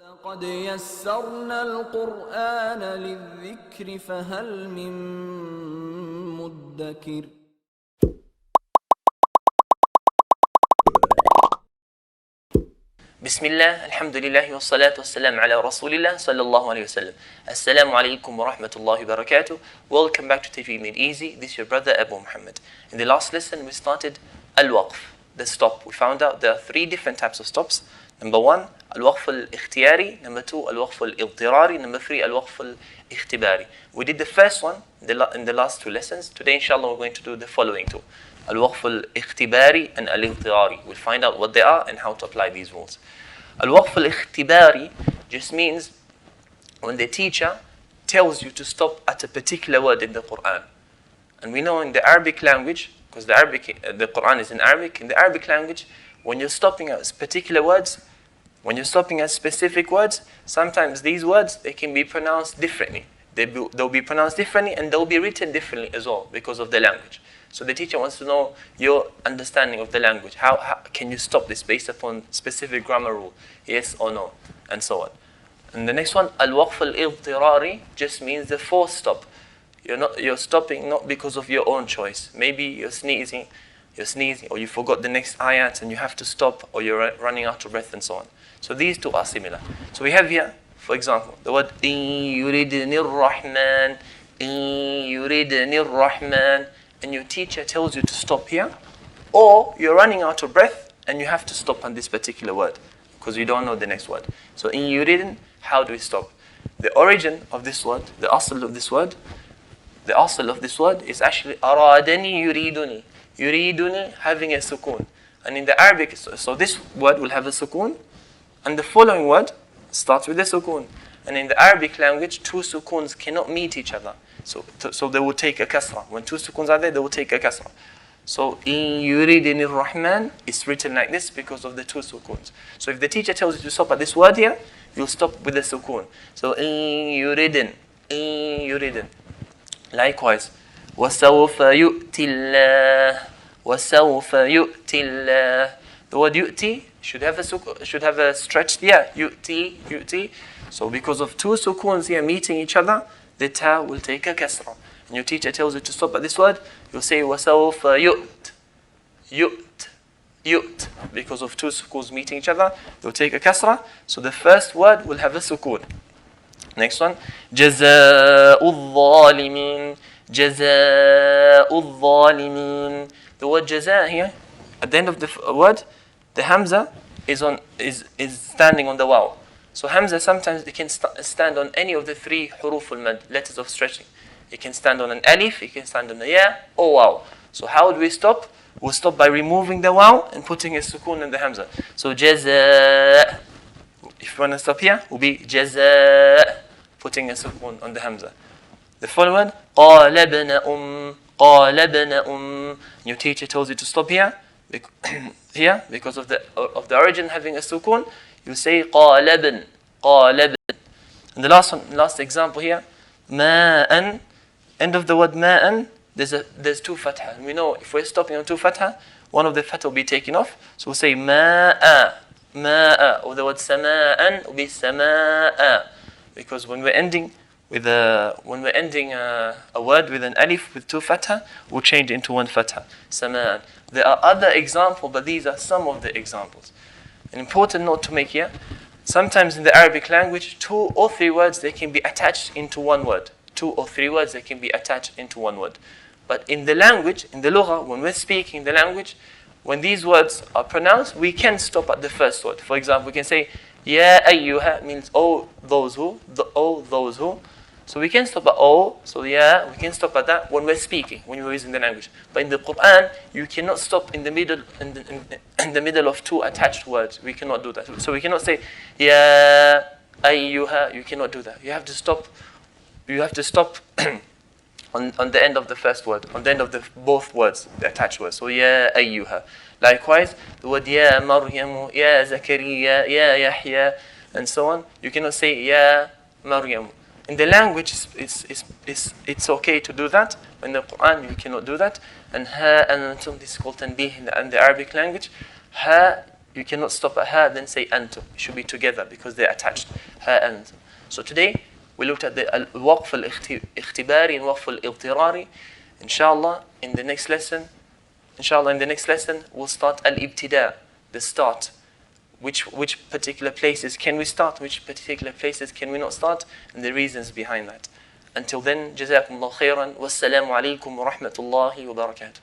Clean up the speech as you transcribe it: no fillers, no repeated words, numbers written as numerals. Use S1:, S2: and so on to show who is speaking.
S1: لقد يسرنا القرآن للذكر فهل من مدكر.
S2: بسم الله الحمد لله والصلاة والسلام على رسول الله صلى الله عليه وسلم. Assalamu alaikum wa rahmatullahi wa barakatuh. Welcome back to Tajweed Made Easy. This is your brother Abu Muhammad. In the last lesson we started Al-Waqf, the stop. We found out there are three different types of stops. Number one, Al-Waqf al-Ikhtiyari. Number two, Al-Waqf al-Idtirari. Number three, Al-Waqf al-Ikhtibari. We did the first one in the last two lessons. Today inshallah we're going to do the following two. Al-Waqf al-Ikhtibari and Al-Idtirari. We'll find out what they are and how to apply these rules. Al-Waqf al-Ikhtibari just means when the teacher tells you to stop at a particular word in the Quran. And we know in the Arabic language, because the Quran is in Arabic, in the Arabic language, when you're stopping at particular words, when you're stopping at specific words, sometimes these words, they can be pronounced differently. They'll be pronounced differently and they'll be written differently as well because of the language. So the teacher wants to know your understanding of the language. How can you stop this based upon specific grammar rule? Yes or no? And so on. And the next one, Al-Waqf al-Idtirari, just means the forced stop. You're stopping not because of your own choice. Maybe you're sneezing, or you forgot the next ayat and you have to stop, or you're running out of breath and so on. So these two are similar. So we have here, for example, the word إِن يُرِدْنِ الرَّحْمَنِ إِن يُرِدْنِ الرَّحْمَنِ, and your teacher tells you to stop here, or you're running out of breath and you have to stop on this particular word because you don't know the next word. So in yuridin, how do we stop? The origin of this word, the asl of this word is actually aradani yuriduni. Yuriduni having a sukoon. And in the Arabic, so this word will have a sukoon, and the following word starts with a sukoon. And in the Arabic language, two sukoons cannot meet each other. So they will take a kasra. When two sukoons are there, they will take a kasra. So in yuridin ar-Rahman, it's written like this because of the two sukoons. So if the teacher tells you to stop at this word here, you'll stop with the sukoon. So in yuridin. Likewise, وَسَوْفَ يُؤْتِ اللَّهِ وَسَوْفَ يُؤْتِ اللَّهِ. The word yu'ti should have a stretched here. Yu'ti. So because of two sukoons here meeting each other, the ta will take a kasra. And your teacher tells you to stop at this word, you'll say وَسَوْفَ يُؤْت. Because of two sukoons meeting each other, they'll take a kasra. So the first word will have a sukoon. Next one, جَزَاءُ الظَّالِمِينَ. جَزَاءُ الظَّالِمِينَ. The word jaza here, at the end of the word, the hamza is standing on the waw. So hamza sometimes it can stand on any of the three huruf al-mad, letters of stretching. It can stand on an alif, it can stand on a ya or waw. So how do we stop? We'll stop by removing the waw and putting a sukoon in the hamza. So jaza. If you want to stop here, will be jaza, putting a sukoon on the hamza. The following قَالَ ابْنَ Your teacher tells you to stop here because of the origin having a sukoon. You say قَالَبًا. And the last example here, مَاءً. End of the word مَاءً, there's two fatha. And we know if we're stopping on two fatha, one of the fatha will be taken off. So we'll say مَاءً. Or the word سَمَاءً will be سَمَاءً. Because when we're ending a word with an alif with two fatha, we'll change it into one fatha. سَمَاءً. There are other examples, but these are some of the examples. An important note to make here, sometimes in the Arabic language, two or three words, they can be attached into one word. Two or three words, they can be attached into one word. But in the language, in the lugha, when we're speaking the language, when these words are pronounced, we can stop at the first word. For example, we can say, Ya ayyuha means oh those who. So we can stop at oh, so yeah, we can stop at that when we're speaking, when we're using the language. But in the Quran, you cannot stop in the middle of two attached words. We cannot do that. So we cannot say Ya ayyuha. You cannot do that. You have to stop. on the end of the first word, on the end of both words, the attached words. So Ya ayyuha. Likewise, the word Ya Maryamu, Ya Zakariya, Ya Yahya, and so on. You cannot say Ya Maryam. In the language, it's okay to do that. In the Quran, you cannot do that. And Ha and Antum, this is called tanbih in the Arabic language. Ha You cannot stop at ha, then say antum. It should be together because they're attached. Ha, antum. So today, we looked at the waqf al-ikhtibari and waqf al-ibtirari. Inshallah, in the next lesson, we'll start al-ibtida, the start. Which particular places can we start, which particular places can we not start, and the reasons behind that. Until then, jazakumullah khairan, wassalamu alaikum wa rahmatullahi wa barakatuh.